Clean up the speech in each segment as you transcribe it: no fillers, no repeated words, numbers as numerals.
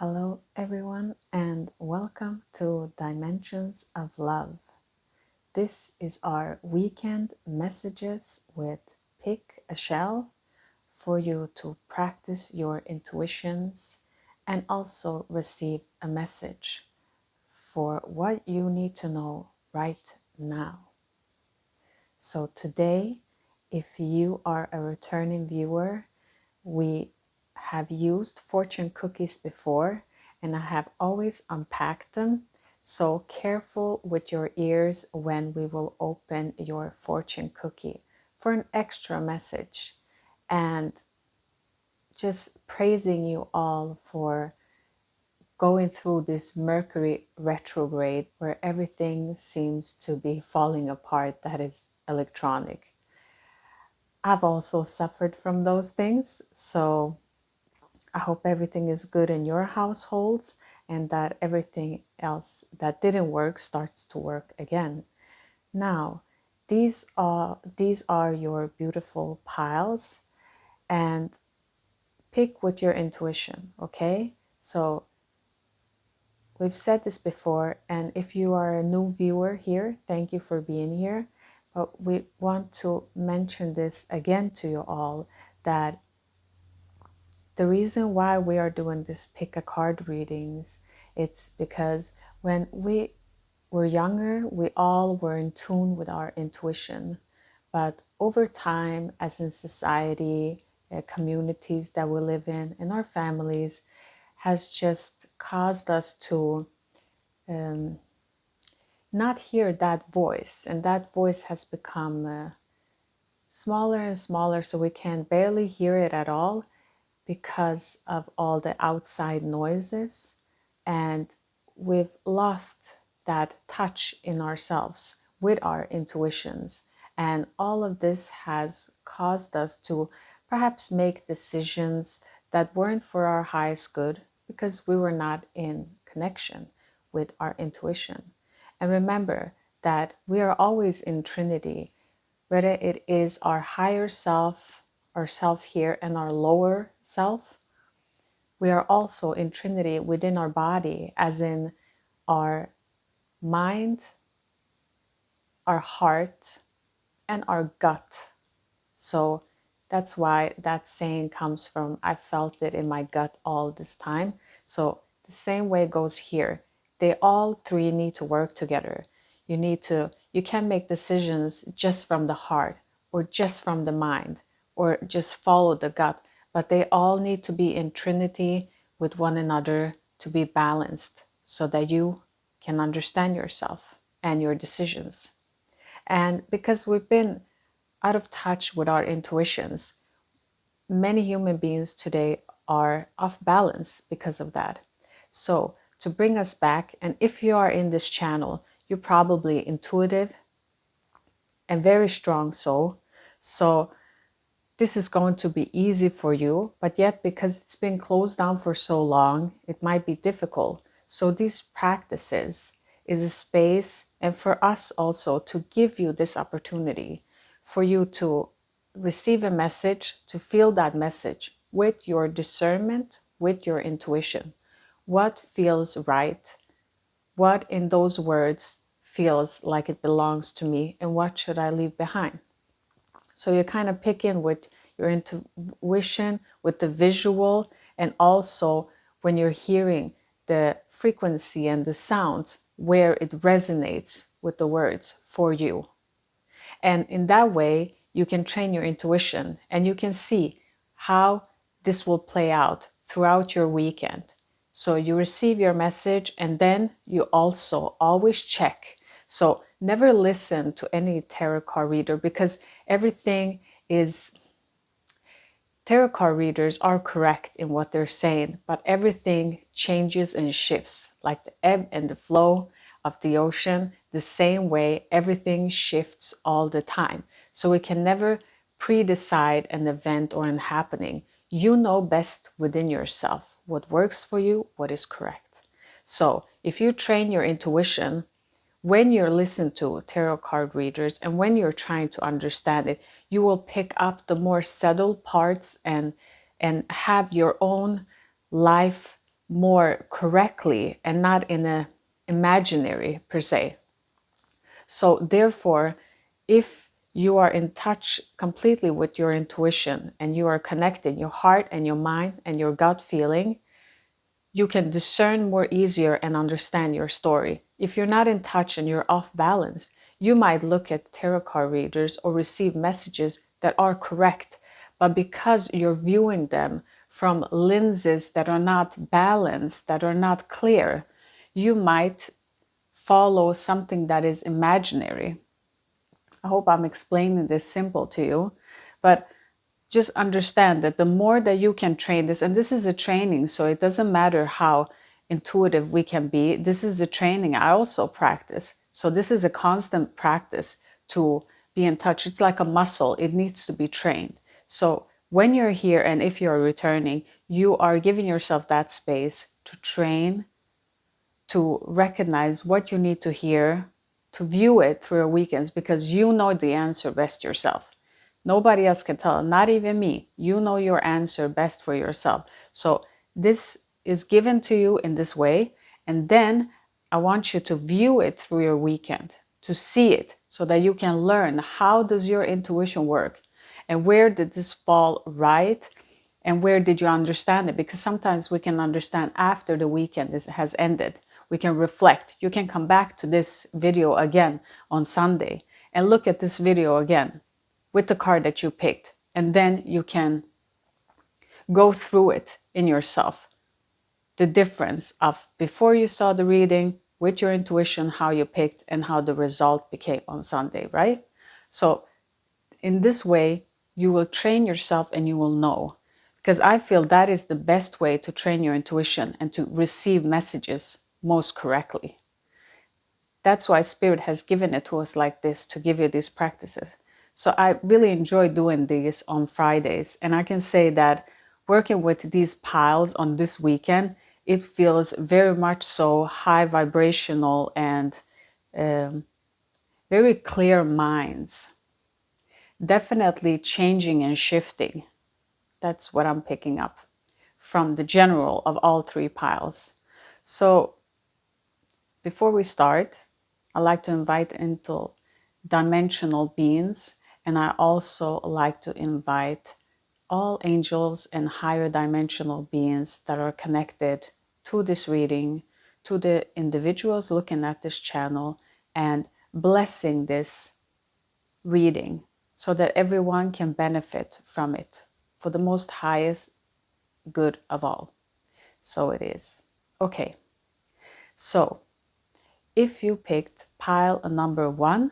Hello, everyone, and welcome to Dimensions of Love. This is our weekend messages with Pick a Shell for you to practice your intuitions and also receive a message for what you need to know right now. So, today, if you are a returning viewer, we have used fortune cookies before and I have always unpacked them. So careful with your ears when we will open your fortune cookie for an extra message, and just praising you all for going through this Mercury retrograde where everything seems to be falling apart that is electronic. I've also suffered from those things, so I hope everything is good in your households and that everything else that didn't work starts to work again. Now, these are your beautiful piles, and pick with your intuition, okay? So we've said this before, and if you are a new viewer here, thank you for being here. But we want to mention this again to you all, that the reason why we are doing this pick a card readings, it's because when we were younger, we all were in tune with our intuition. But over time, as in society, communities that we live in, and our families, has just caused us to not hear that voice. And that voice has become smaller and smaller, so we can barely hear it at all, because of all the outside noises, and we've lost that touch in ourselves with our intuitions. And all of this has caused us to perhaps make decisions that weren't for our highest good because we were not in connection with our intuition. And remember that we are always in trinity, whether it is our higher self, our self here, and our lower self. We are also in trinity within our body, as in our mind, our heart, and our gut. So that's why that saying comes from, I felt it in my gut all this time. So the same way goes here. They all three need to work together. You can't make decisions just from the heart or just from the mind or just follow the gut, but they all need to be in trinity with one another to be balanced so that you can understand yourself and your decisions. And because we've been out of touch with our intuitions, many human beings today are off balance because of that. So, to bring us back, and if you are in this channel, you're probably intuitive and very strong soul. So, this is going to be easy for you, but yet because it's been closed down for so long, it might be difficult. So, these practices is a space, and for us also to give you this opportunity for you to receive a message, to feel that message with your discernment, with your intuition. What feels right? What in those words feels like it belongs to me? And what should I leave behind? So you kind of pick in with your intuition, with the visual, and also when you're hearing the frequency and the sounds where it resonates with the words for you. And in that way, you can train your intuition and you can see how this will play out throughout your weekend. So you receive your message and then you also always check. So never listen to any tarot card reader, because everything is, tarot card readers are correct in what they're saying, but everything changes and shifts like the ebb and the flow of the ocean. The same way, everything shifts all the time. So we can never pre-decide an event or an happening. You know best within yourself what works for you, what is correct. So if you train your intuition, when you're listening to tarot card readers and when you're trying to understand it, you will pick up the more subtle parts and have your own life more correctly and not in a imaginary per se. So therefore, if you are in touch completely with your intuition and you are connecting your heart and your mind and your gut feeling, you can discern more easier and understand your story. If you're not in touch and you're off balance, you might look at tarot card readers or receive messages that are correct, but because you're viewing them from lenses that are not balanced, that are not clear, you might follow something that is imaginary. I hope I'm explaining this simple to you, but just understand that the more that you can train this, and this is a training, so it doesn't matter how intuitive we can be. This is a training I also practice. So this is a constant practice to be in touch. It's like a muscle, it needs to be trained. So when you're here and if you're returning, you are giving yourself that space to train, to recognize what you need to hear, to view it through your weekends, because you know the answer best yourself. Nobody else can tell, not even me. You know your answer best for yourself. So this is given to you in this way. And then I want you to view it through your weekend, to see it so that you can learn how does your intuition work and where did this fall right and where did you understand it? Because sometimes we can understand after the weekend has ended. We can reflect. You can come back to this video again on Sunday and look at this video again with the card that you picked. And then you can go through it in yourself. The difference of before you saw the reading, with your intuition, how you picked and how the result became on Sunday, right? So in this way, you will train yourself and you will know. Because I feel that is the best way to train your intuition and to receive messages most correctly. That's why Spirit has given it to us like this, to give you these practices. So I really enjoy doing these on Fridays. And I can say that working with these piles on this weekend, it feels very much so high vibrational and very clear minds. Definitely changing and shifting. That's what I'm picking up from the general of all three piles. So before we start, I like to invite into dimensional beings, and I also like to invite all angels and higher dimensional beings that are connected to this reading, to the individuals looking at this channel, and blessing this reading so that everyone can benefit from it for the most highest good of all. So it is. Okay, so if you picked pile number 1,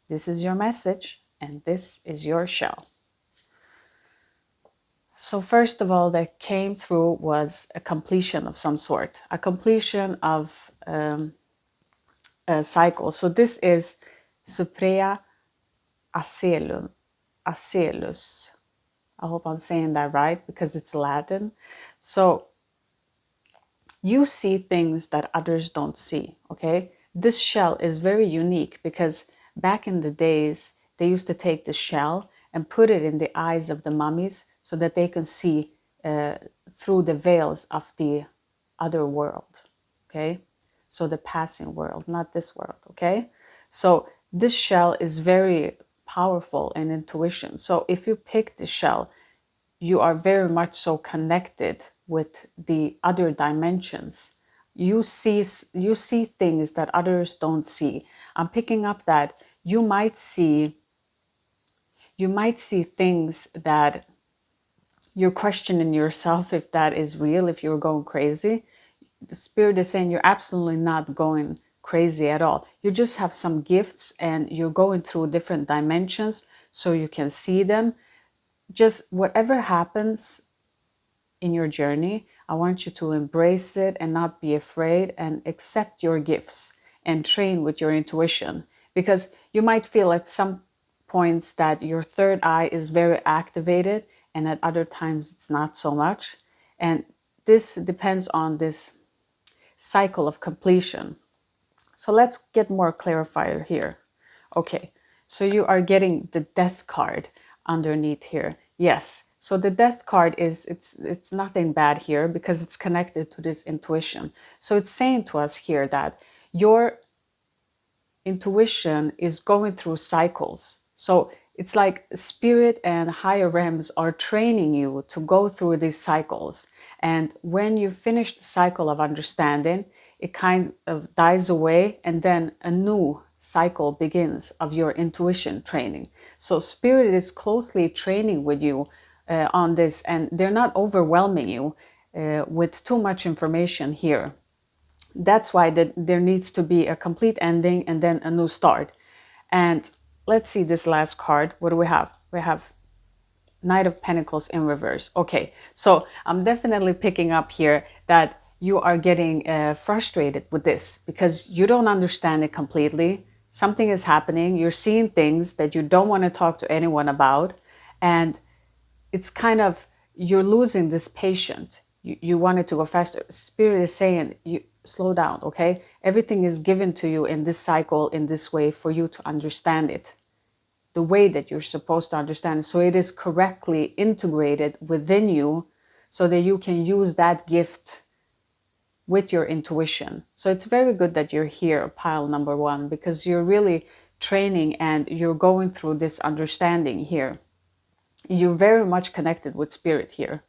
this is your message and this is your shell. So first of all, that came through was a completion of some sort, a completion of a cycle. So this is Suprea Acelus. I hope I'm saying that right because it's Latin. So you see things that others don't see, okay? This shell is very unique because back in the days, they used to take the shell and put it in the eyes of the mummies so that they can see through the veils of the other world, okay? So the passing world, not this world, okay? So this shell is very powerful in intuition. So if you pick the shell, you are very much so connected with the other dimensions. You see things that others don't see. I'm picking up that you might see things that you're questioning yourself if that is real, if you're going crazy. The Spirit is saying you're absolutely not going crazy at all. You just have some gifts and you're going through different dimensions so you can see them. Just whatever happens in your journey, I want you to embrace it and not be afraid and accept your gifts and train with your intuition, because you might feel at some points that your third eye is very activated and at other times it's not so much. And this depends on this cycle of completion. So let's get more clarifier here. Okay, so you are getting the death card underneath here. Yes, So the death card is, it's nothing bad here because it's connected to this intuition. So it's saying to us here that your intuition is going through cycles. So it's like spirit and higher realms are training you to go through these cycles. And when you finish the cycle of understanding, it kind of dies away, and then a new cycle begins of your intuition training. So spirit is closely training with you on this, and they're not overwhelming you with too much information here. That's why there needs to be a complete ending and then a new start. And let's see this last card. What do we have? We have Knight of Pentacles in reverse. Okay, so I'm definitely picking up here that you are getting frustrated with this because you don't understand it completely. Something is happening. You're seeing things that you don't want to talk to anyone about. And it's kind of, you're losing this patient. You want it to go faster. Spirit is saying, you slow down, okay? Everything is given to you in this cycle, in this way, for you to understand it the way that you're supposed to understand it. So it is correctly integrated within you so that you can use that gift with your intuition. So it's very good that you're here, pile number one, because you're really training and you're going through this understanding here. You're very much connected with spirit here.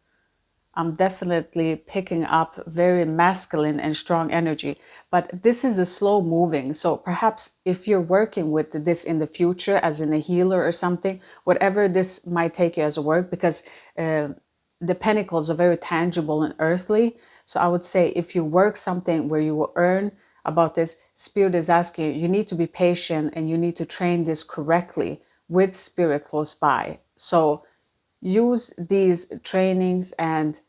I'm definitely picking up very masculine and strong energy, but this is a slow moving. So perhaps if you're working with this in the future as in a healer or something, whatever this might take you as a work, because the pentacles are very tangible and earthly. So I would say if you work something where you will earn about this, spirit is asking you, you need to be patient and you need to train this correctly with spirit close by. So use these trainings and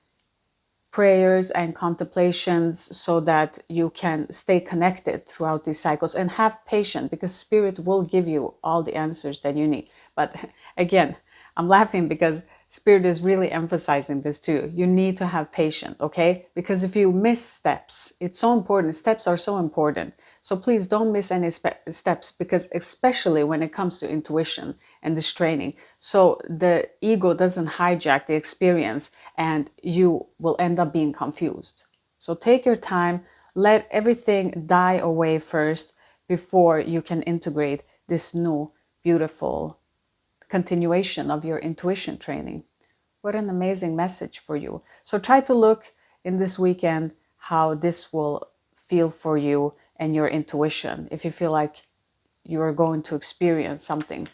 prayers and contemplations so that you can stay connected throughout these cycles and have patience, because spirit will give you all the answers that you need. But again, I'm laughing because spirit is really emphasizing this too. You need to have patience, okay? Because if you miss steps, it's so important. Steps are so important. So please don't miss any steps, because especially when it comes to intuition and this training, so the ego doesn't hijack the experience and you will end up being confused. So take your time, let everything die away first before you can integrate this new, beautiful continuation of your intuition training. What an amazing message for you. So try to look in this weekend how this will feel for you and your intuition. If you feel like you are going to experience something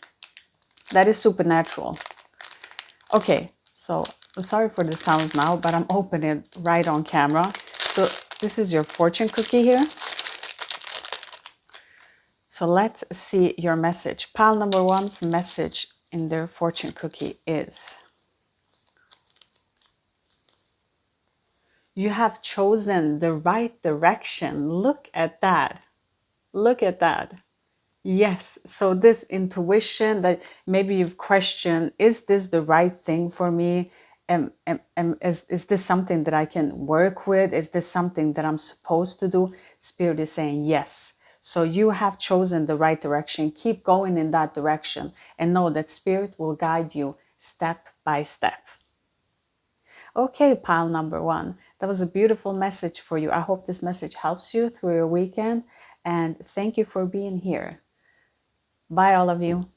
that is supernatural. Okay, so I'm sorry for the sounds now, but I'm opening it right on camera. So this is your fortune cookie here. So let's see your message. Pile number one's message in their fortune cookie is: you have chosen the right direction. Look at that. Look at that. Yes. So this intuition that maybe you've questioned, is this the right thing for me? Is this something that I can work with? Is this something that I'm supposed to do? Spirit is saying yes. So you have chosen the right direction. Keep going in that direction and know that spirit will guide you step by step. Okay, pile number one. That was a beautiful message for you. I hope this message helps you through your weekend. And thank you for being here. Bye, all of you.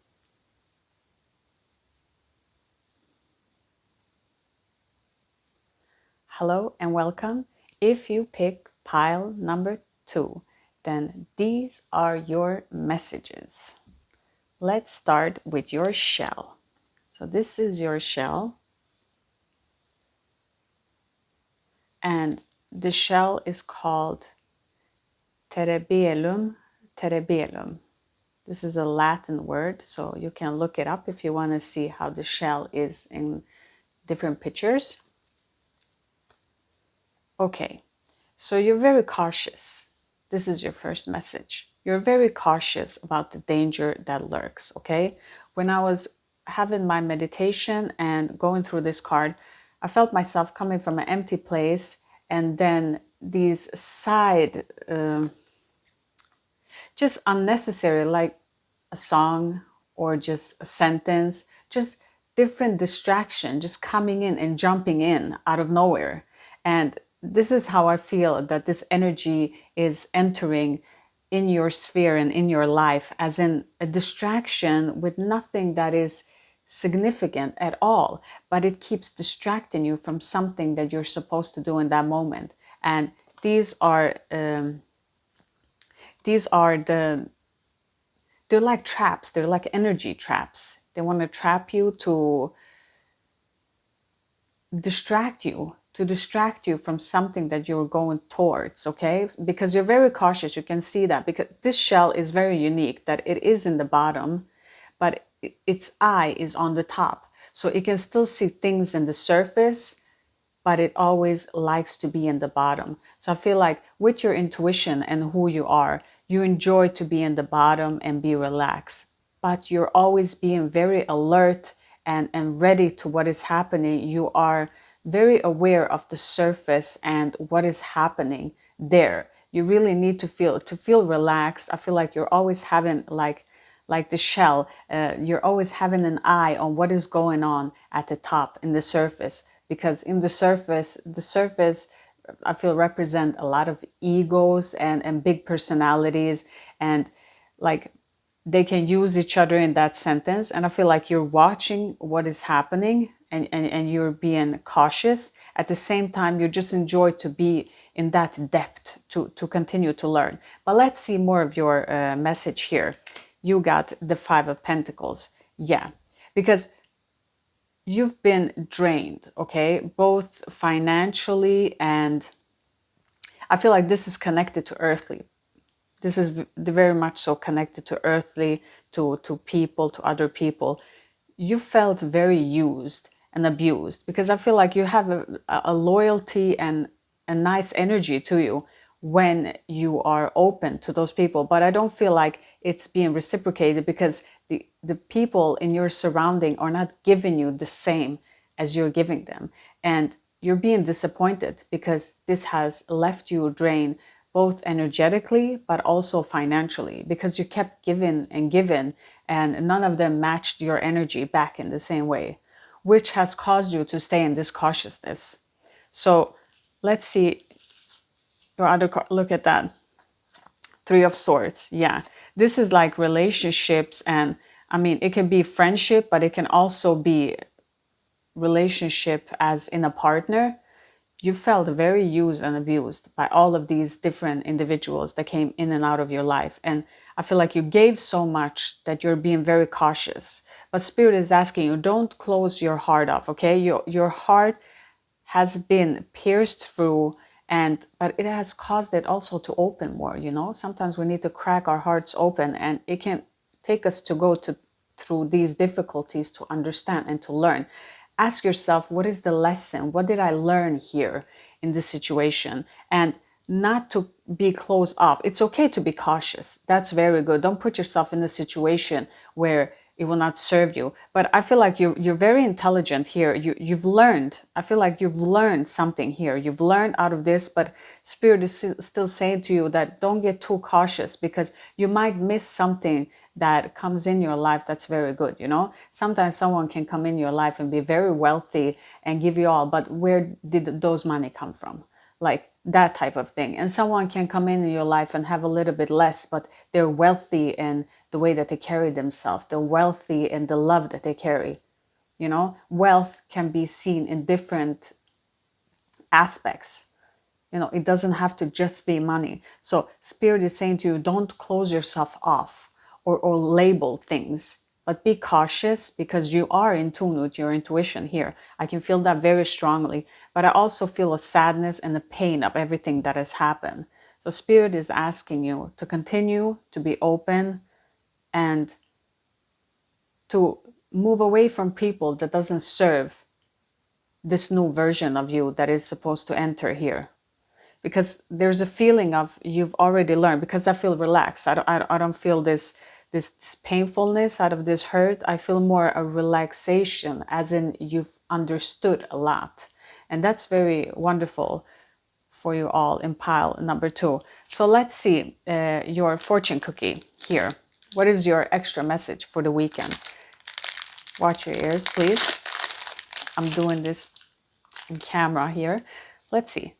Hello and welcome. If you pick pile number two, then these are your messages. Let's start with your shell. So this is your shell. And the shell is called terebellum. Terebellum. This is a Latin word, so you can look it up if you want to see how the shell is in different pictures. Okay, so you're very cautious. This is your first message. You're very cautious about the danger that lurks, okay? When I was having my meditation and going through this card, I felt myself coming from an empty place, and then these side, just unnecessary, like a song or just a sentence, just different distraction just coming in and jumping in out of nowhere. And this is how I feel that this energy is entering in your sphere and in your life, as in a distraction with nothing that is significant at all, but it keeps distracting you from something that you're supposed to do in that moment. And these are the they're like traps. They're like energy traps. They want to trap you to distract you from something that you're going towards, okay? Because you're very cautious. You can see that because this shell is very unique, that it is in the bottom, but its eye is on the top. So it can still see things in the surface, but it always likes to be in the bottom. So I feel like with your intuition and who you are, you enjoy to be in the bottom and be relaxed, but you're always being very alert and ready to what is happening. You are very aware of the surface and what is happening there. You really need to feel relaxed. I feel like you're always having like the shell, you're always having an eye on what is going on at the top in the surface, because in the surface I feel represent a lot of egos and big personalities, and like they can use each other in that sentence. And I feel like you're watching what is happening, and you're being cautious. At the same time, you just enjoy to be in that depth to continue to learn. But let's see more of your message here. You got the Five of Pentacles. Yeah, because you've been drained, okay? Both financially, and I feel like this is connected to earthly. This is very much so connected to earthly, to people, to other people. You felt very used and abused, because I feel like you have a loyalty and a nice energy to you when you are open to those people. But I don't feel like it's being reciprocated, because the people in your surrounding are not giving you the same as you're giving them. And you're being disappointed because this has left you drained, both energetically but also financially, because you kept giving and giving, and none of them matched your energy back in the same way, which has caused you to stay in this cautiousness. So let's see your other card. Look at that. Three of Swords. Yeah, this is like relationships, and I mean, it can be friendship, but it can also be relationship as in a partner. You felt very used and abused by all of these different individuals that came in and out of your life. And I feel like you gave so much that you're being very cautious. But Spirit is asking you, don't close your heart off, okay? Your heart has been pierced through, but it has caused it also to open more, you know? Sometimes we need to crack our hearts open, and it can take us to go through these difficulties to understand and to learn. Ask yourself, what is the lesson? What did I learn here in this situation? And not to be closed off. It's okay to be cautious. That's very good. Don't put yourself in a situation where it will not serve you. But I feel like you're very intelligent here. You've learned. I feel like you've learned something here. You've learned out of this, but Spirit is still saying to you that don't get too cautious, because you might miss something that comes in your life that's very good, you know? Sometimes someone can come in your life and be very wealthy and give you all, but where did those money come from? Like that type of thing. And someone can come in your life and have a little bit less, but they're wealthy in the way that they carry themselves. They're wealthy in the love that they carry. You know, wealth can be seen in different aspects. You know, it doesn't have to just be money. So Spirit is saying to you, don't close yourself off or label things, but be cautious, because you are in tune with your intuition here. I can feel that very strongly, but I also feel a sadness and a pain of everything that has happened. So Spirit is asking you to continue to be open and to move away from people that doesn't serve this new version of you that is supposed to enter here. Because there's a feeling of you've already learned, because I feel relaxed. I don't feel this painfulness out of this hurt. I feel more a relaxation, as in you've understood a lot. And that's very wonderful for you all in pile number 2. So let's see your fortune cookie here. What is your extra message for the weekend? Watch your ears, please. I'm doing this in camera here. Let's see.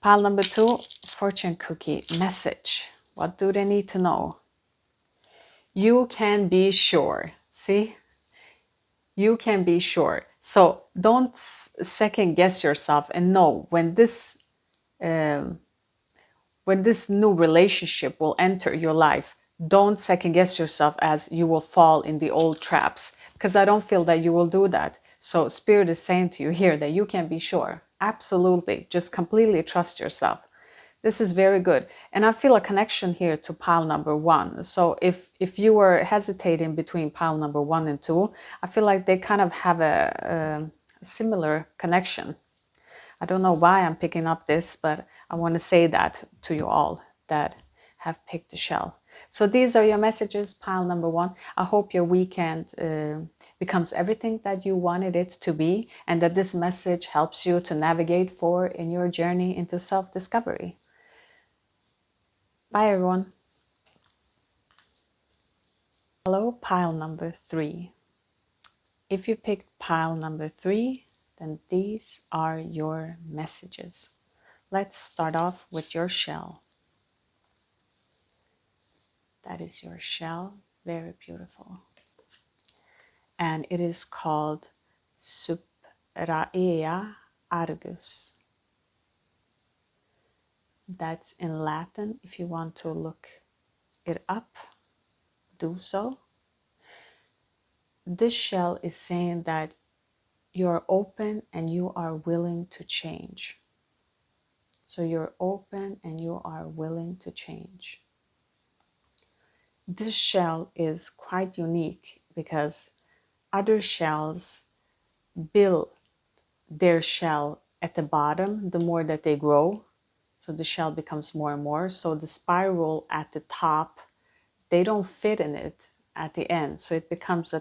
Pile number 2, fortune cookie message. What do they need to know? You can be sure. See? You can be sure. So don't second guess yourself and know um, when this new relationship will enter your life, don't second guess yourself as you will fall in the old traps, because I don't feel that you will do that. So Spirit is saying to you here that you can be sure. Absolutely. Just completely trust yourself. This is very good. And I feel a connection here to pile number 1. So if you were hesitating between pile number 1 and 2, I feel like they kind of have a similar connection. I don't know why I'm picking up this, but I want to say that to you all that have picked the shell. So these are your messages, pile number 1. I hope your weekend becomes everything that you wanted it to be, and that this message helps you to navigate forward in your journey into self-discovery. Bye, everyone. Hello, pile number 3. If you picked pile number 3, then these are your messages. Let's start off with your shell. That is your shell. Very beautiful. And it is called Supraea Argus. That's in Latin. If you want to look it up, do so. This shell is saying that you're open and you are willing to change. So you're open and you are willing to change. This shell is quite unique because other shells build their shell at the bottom the more that they grow. So the shell becomes more and more. So the spiral at the top, they don't fit in it at the end. So it becomes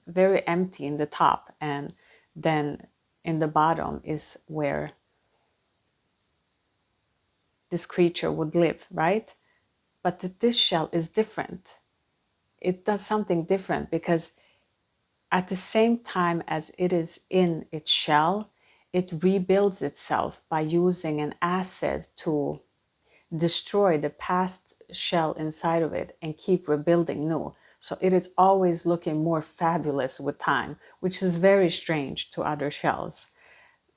very empty in the top, and then in the bottom is where this creature would live, right? But this shell is different. It does something different because at the same time as it is in its shell, it rebuilds itself by using an acid to destroy the past shell inside of it and keep rebuilding new. So it is always looking more fabulous with time, which is very strange to other shells.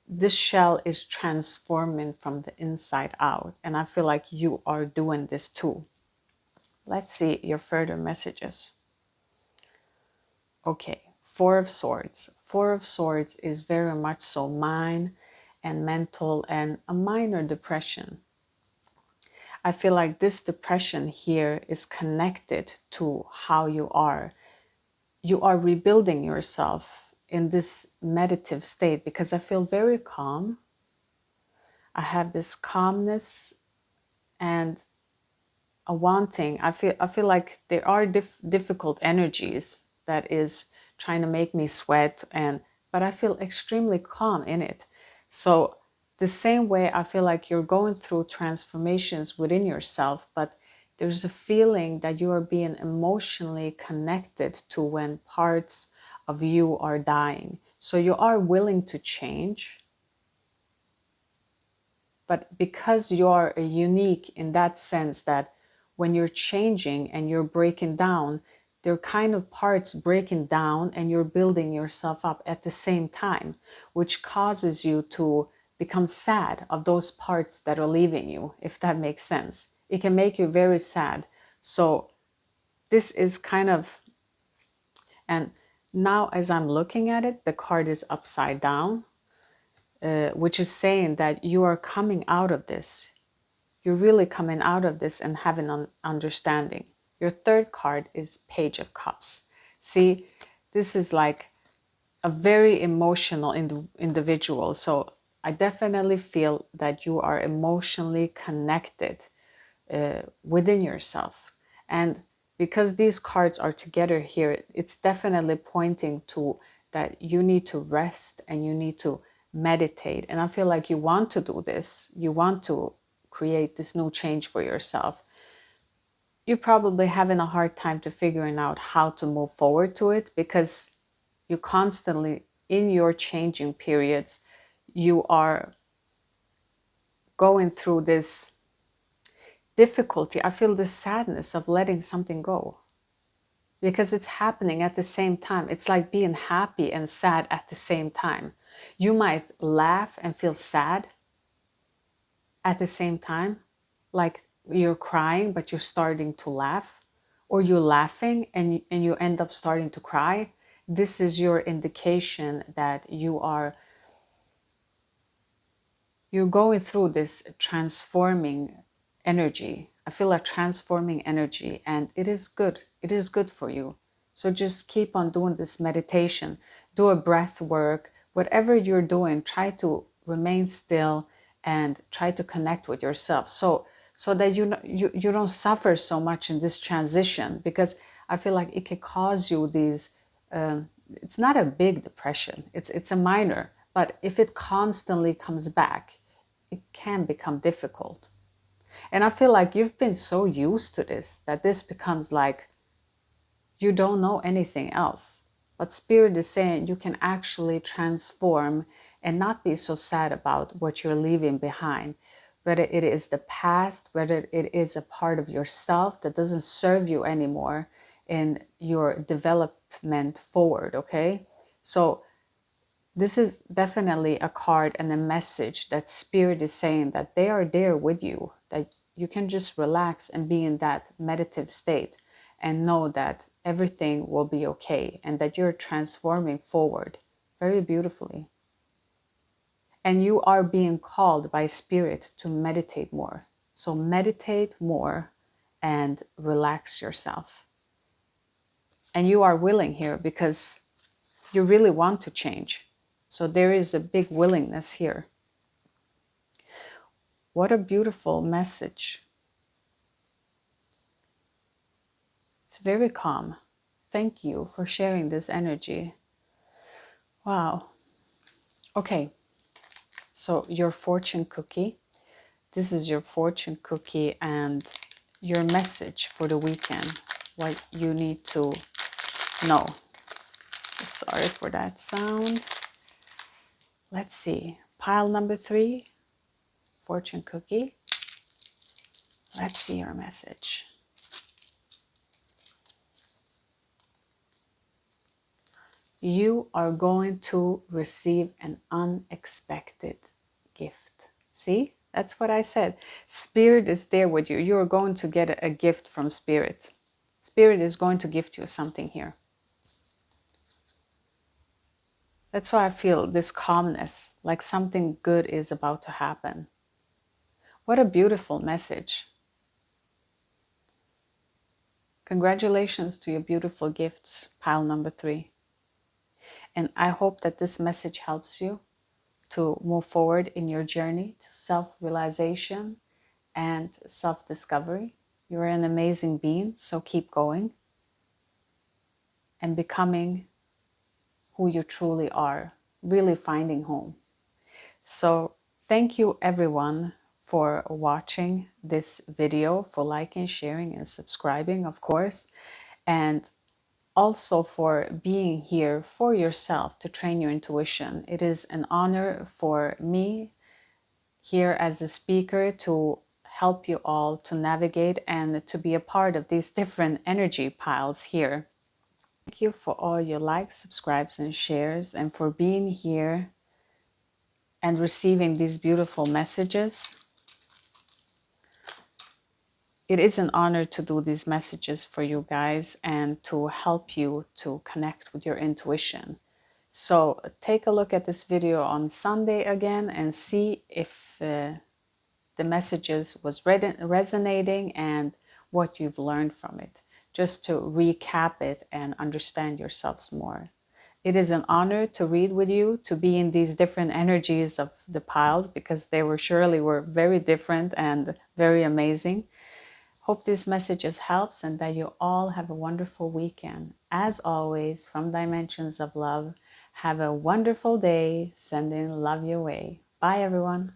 This shell is transforming from the inside out, and I feel like you are doing this too. Let's see your further messages. Okay, Four of Swords. Four of Swords is very much so mind and mental and a minor depression. I feel like this depression here is connected to how you are. You are rebuilding yourself in this meditative state because I feel very calm. I have this calmness and a wanting. I feel like there are difficult energies that is trying to make me sweat, but I feel extremely calm in it. So the same way I feel like you're going through transformations within yourself, but there's a feeling that you are being emotionally connected to when parts of you are dying. So you are willing to change, but because you're unique in that sense that when you're changing and you're breaking down, there are kind of parts breaking down and you're building yourself up at the same time, which causes you to become sad of those parts that are leaving you, if that makes sense. It can make you very sad. So this is kind of, and now as I'm looking at it, the card is upside down, which is saying that you are coming out of this. You're really coming out of this and having an understanding. Your third card is Page of Cups. See, this is like a very emotional individual. So I definitely feel that you are emotionally connected within yourself. And because these cards are together here, it's definitely pointing to that you need to rest and you need to meditate. And I feel like you want to do this. You want to create this new change for yourself. You're probably having a hard time to figuring out how to move forward to it because You constantly, in your changing periods, you are going through this difficulty. I feel this sadness of letting something go because it's happening at the same time. It's like being happy and sad at the same time. You might laugh and feel sad at the same time, like you're crying, but you're starting to laugh, or you're laughing and you end up starting to cry. This is your indication that you're going through this transforming energy. I feel a transforming energy, and it is good. It is good for you. So just keep on doing this meditation, do a breath work, whatever you're doing, try to remain still and try to connect with yourself. So that you don't suffer so much in this transition, because I feel like it can cause you these it's not a big depression, it's a minor, but if it constantly comes back, it can become difficult. And I feel like you've been so used to this that this becomes like you don't know anything else. But Spirit is saying you can actually transform and not be so sad about what you're leaving behind, whether it is the past, whether it is a part of yourself that doesn't serve you anymore in your development forward, okay? So this is definitely a card and a message that Spirit is saying that they are there with you, that you can just relax and be in that meditative state and know that everything will be okay and that you're transforming forward very beautifully. And you are being called by Spirit to meditate more. So meditate more and relax yourself. And you are willing here because you really want to change. So there is a big willingness here. What a beautiful message. It's very calm. Thank you for sharing this energy. Wow. Okay. So your fortune cookie. This is your fortune cookie and your message for the weekend. What you need to know. Sorry for that sound. Let's see. Pile number 3. Fortune cookie. Let's see your message. You are going to receive an unexpected gift. See, that's what I said. Spirit is there with you. You are going to get a gift from Spirit. Spirit is going to gift you something here. That's why I feel this calmness, like something good is about to happen. What a beautiful message. Congratulations to your beautiful gifts, pile number 3. And I hope that this message helps you to move forward in your journey to self-realization and self-discovery. You're an amazing being, so keep going and becoming who you truly are, really finding home. So thank you everyone for watching this video, for liking, sharing, and subscribing, of course, and also for being here for yourself to train your intuition. It is an honor for me here as a speaker to help you all to navigate and to be a part of these different energy piles here. Thank you for all your likes, subscribes, and shares, and for being here and receiving these beautiful messages. It is an honor to do these messages for you guys and to help you to connect with your intuition. So take a look at this video on Sunday again and see if the messages was resonating and what you've learned from it, just to recap it and understand yourselves more. It is an honor to read with you, to be in these different energies of the piles, because they were very different and very amazing. Hope this message helps and that you all have a wonderful weekend. As always, from Dimensions of Love, have a wonderful day, sending love your way. Bye everyone.